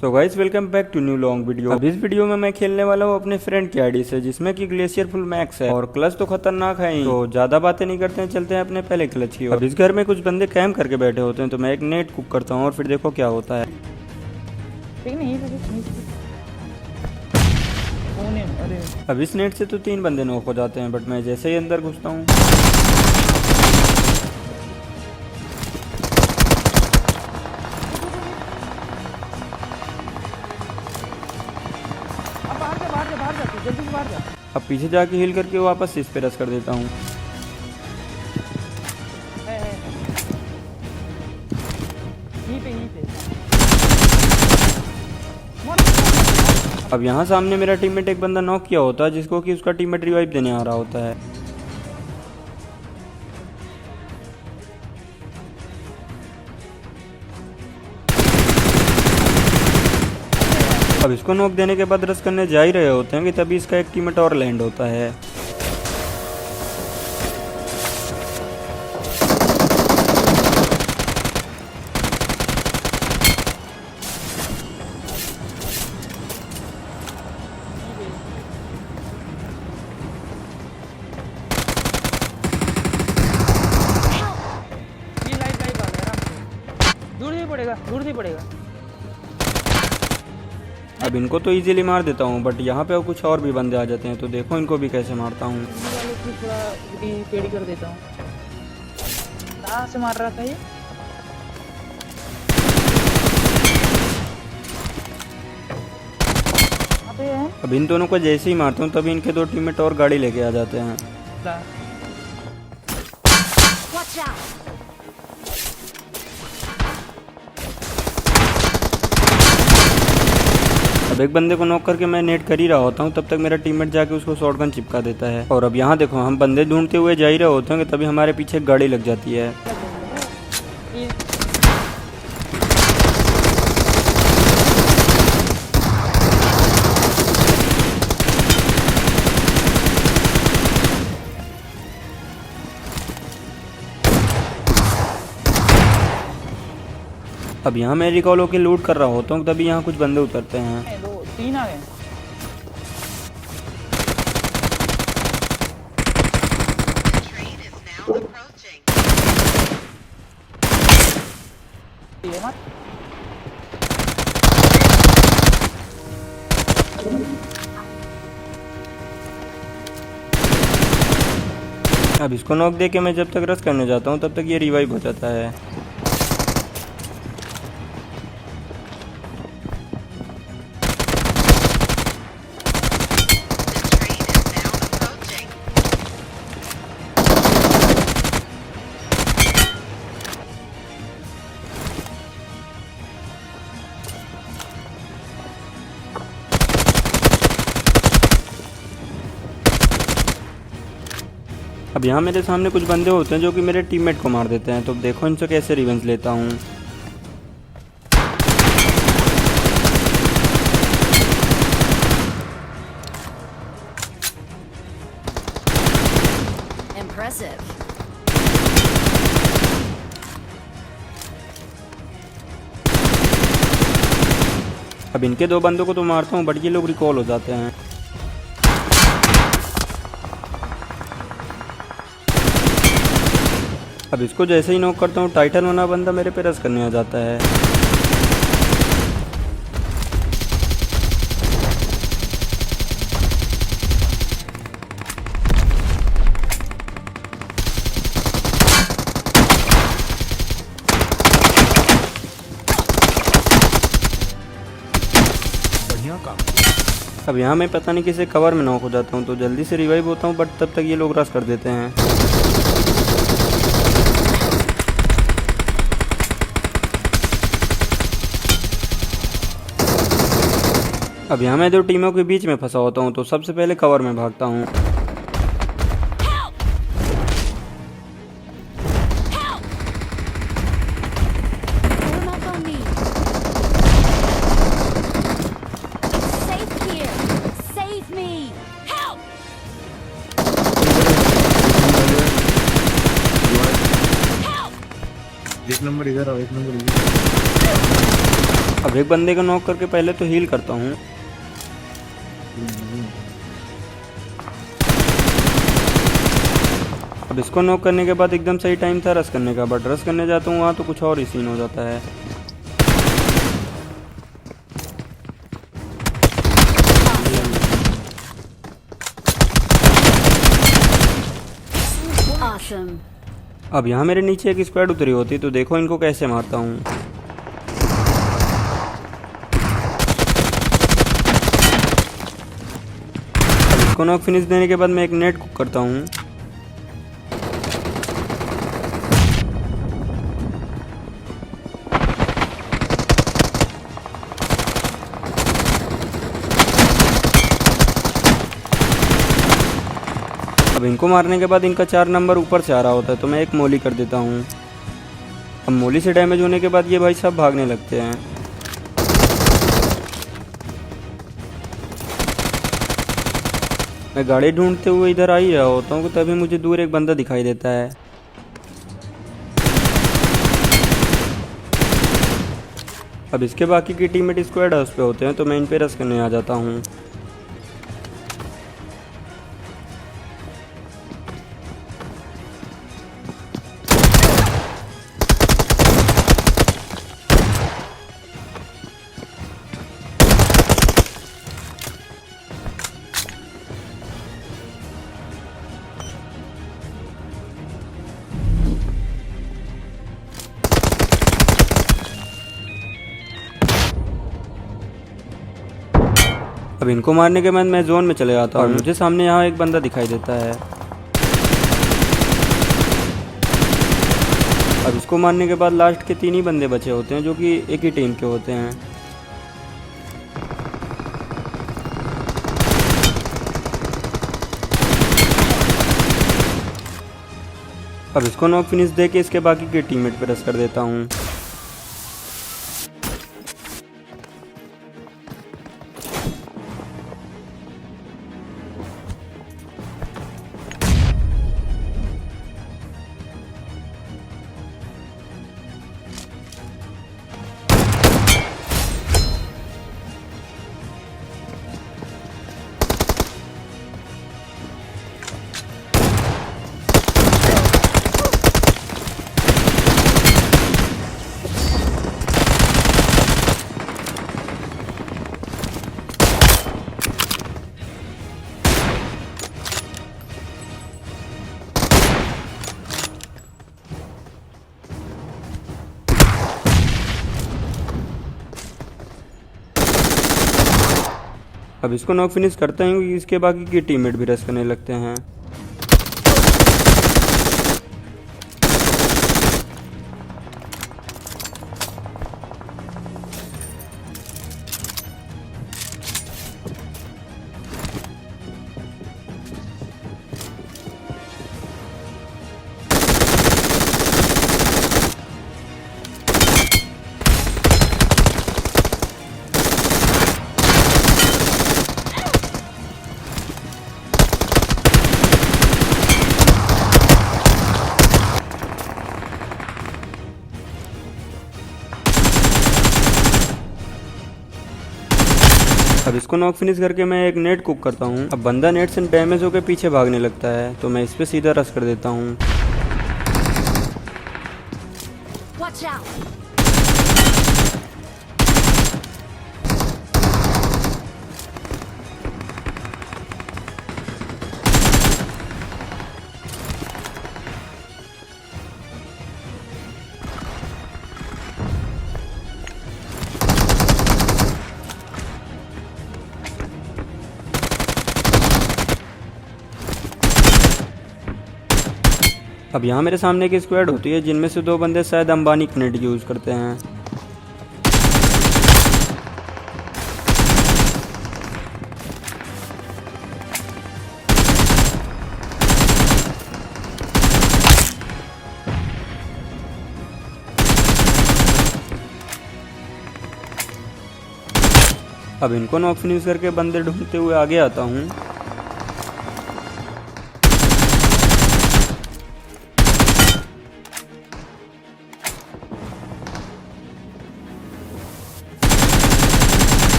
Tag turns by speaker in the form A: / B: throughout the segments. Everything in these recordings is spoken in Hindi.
A: So guys welcome back to new long video. अब इस वीडियो में मैं खेलने वाला हूँ अपने फ्रेंड की आईडी से, जिसमें कि ग्लेशियर फुल मैक्स है और क्लच तो खतरनाक है ही। तो ज्यादा बातें नहीं करते हैं, चलते हैं अपने पहले क्लच की ओर। अब इस घर में कुछ बंदे कैंप करके बैठे होते हैं, तो मैं एक नेट कुक करता हूँ और फिर देखो क्या होता है। अब इस नेट से तो 3 बंदे नॉक हो जाते हैं, बट मैं जैसे ही अंदर घुसता हूँ
B: जल्दी से बाहर जा।
A: अब पीछे जाके हील करके वापस इस पे रस कर देता हूँ।
B: यहीं पे
A: अब यहाँ सामने मेरा टीममेट एक बंदा नॉक किया होता है, जिसको कि उसका टीममेट रिवाइव देने आ रहा होता है। अब इसको नॉक देने के बाद रस करने जा ही रहे होते हैं कि तभी इसका एक टीममेट और लैंड होता है।
B: ये लाइट आ रहा है, दूर से पड़ेगा।
A: अब इनको तो इजीली मार देता हूँ, बट यहाँ पे कुछ और भी बंदे आ जाते हैं, तो देखो इनको भी कैसे मारता हूँ।
B: वालों की थोड़ा पेड़ी कर देता हूँ। कहाँ से मार रहा था ये? अबे है?
A: अब इन दोनों को जैसे ही मारता हूँ तभी इनके 2 टीममेट और गाड़ी लेके आ जाते हैं।
C: Watch out!
A: अब एक बंदे को नॉक करके मैं नेट कर ही रहा होता हूँ, तब तक मेरा टीममेट जाके उसको शॉटगन चिपका देता है। और अब यहाँ देखो हम बंदे ढूंढते हुए जा ही रहे होते हैं कि तभी हमारे पीछे एक गाड़ी लग जाती है। अब यहाँ मैं रिकॉल होकर लूट कर रहा होता हूँ, तभी यहाँ कुछ बंदे उतरते हैं।
B: 3 आ गए। ये मत।
A: अब इसको नॉक दे के मैं जब तक रश करने जाता हूँ तब तक ये रिवाइव हो जाता है। अब यहाँ मेरे सामने कुछ बंदे होते हैं जो कि मेरे टीममेट को मार देते हैं, तो देखो इनसे कैसे रिवेंज लेता हूँ।
C: Impressive.
A: अब इनके 2 बंदों को तो मारता हूँ, बट ये लोग रिकॉल हो जाते हैं। अब इसको जैसे ही नॉक करता हूँ टाइटन वाला बंदा मेरे पे रश करने आ जाता है।
D: बढ़िया काम।
A: अब यहाँ मैं पता नहीं किसे कवर में नॉक हो जाता हूँ, तो जल्दी से रिवाइव होता हूँ, बट तब तक ये लोग रश कर देते हैं। अब यहाँ मैं 2 टीमों के बीच में फंसा होता हूँ, तो सबसे पहले कवर में भागता हूँ।
C: Form up on me. It's safe here. Save me. Help!
D: एक नंबर इधर आओ, एक नंबर इधर।
A: अब एक बंदे को नॉक करके पहले तो हील करता हूँ। अब इसको नॉक करने के बाद एकदम सही टाइम था रश करने का, बट रश करने जाता हूँ वहाँ तो कुछ और ही सीन हो जाता है।
C: Awesome.
A: अब यहाँ मेरे नीचे एक स्क्वाड उतरी होती तो देखो इनको कैसे मारता हूँ। अब इसको नॉक फिनिश देने के बाद मैं एक नेट कुक करता हूँ। अब इनको मारने के बाद इनका 4 नंबर ऊपर से आ रहा होता है तो मैं एक मोली कर देता हूँ। अब मोली से डैमेज होने के बाद ये भाई सब भागने लगते हैं। मैं गाड़ी ढूंढते हुए इधर आ ही रहा होता हूँ तभी मुझे दूर एक बंदा दिखाई देता है। अब इसके बाकी की टीममेट स्क्वाड हाउस पे होते हैं तो मैं इन पे रश करने आ जाता हूँ। अब इनको मारने के बाद मैं जोन में चले जाता हूँ और मुझे सामने यहाँ एक बंदा दिखाई देता है। अब इसको मारने के बाद लास्ट के 3 ही बंदे बचे होते हैं जो कि एक ही टीम के होते हैं। अब इसको नॉक फिनिश दे के इसके बाकी के टीममेट पे रश कर देता हूँ। अब इसको नॉक फिनिश करते हैं क्योंकि इसके बाकी के टीममेट भी रश करने लगते हैं। अब इसको नॉक फिनिश करके मैं एक नेट कुक करता हूँ। अब बंदा नेट से डैमेज होकर पीछे भागने लगता है तो मैं इस पे सीधा रश कर देता हूँ।
C: Watch out.
A: अब यहाँ मेरे सामने एक स्क्वाड होती है जिनमें से 2 बंदे शायद अंबानी नेट यूज़ करते हैं। अब इनको नॉक फिनिश करके बंदे ढूंढते हुए आगे आता हूँ।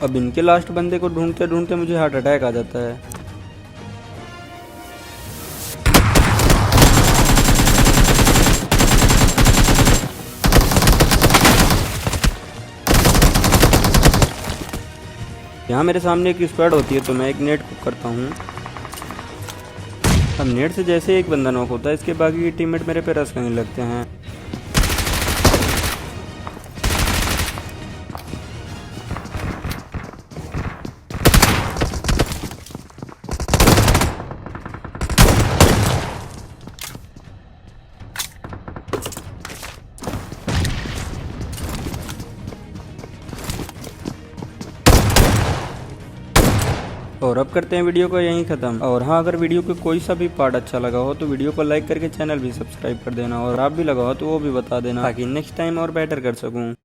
A: अब इनके लास्ट बंदे को ढूंढते ढूंढते मुझे हार्ट अटैक आ जाता है। यहाँ मेरे सामने एक स्क्वाड होती है तो मैं एक नेट कुक करता हूँ। अब नेट से जैसे एक बंदा नॉक होता है इसके बाकी टीममेट मेरे पे रश करने लगते हैं। और अब करते हैं वीडियो को यहीं ख़त्म। और हाँ, अगर वीडियो के कोई सा भी पार्ट अच्छा लगा हो तो वीडियो को लाइक करके चैनल भी सब्सक्राइब कर देना, और आप भी लगा हो तो वो भी बता देना ताकि नेक्स्ट टाइम और बेटर कर सकूँ।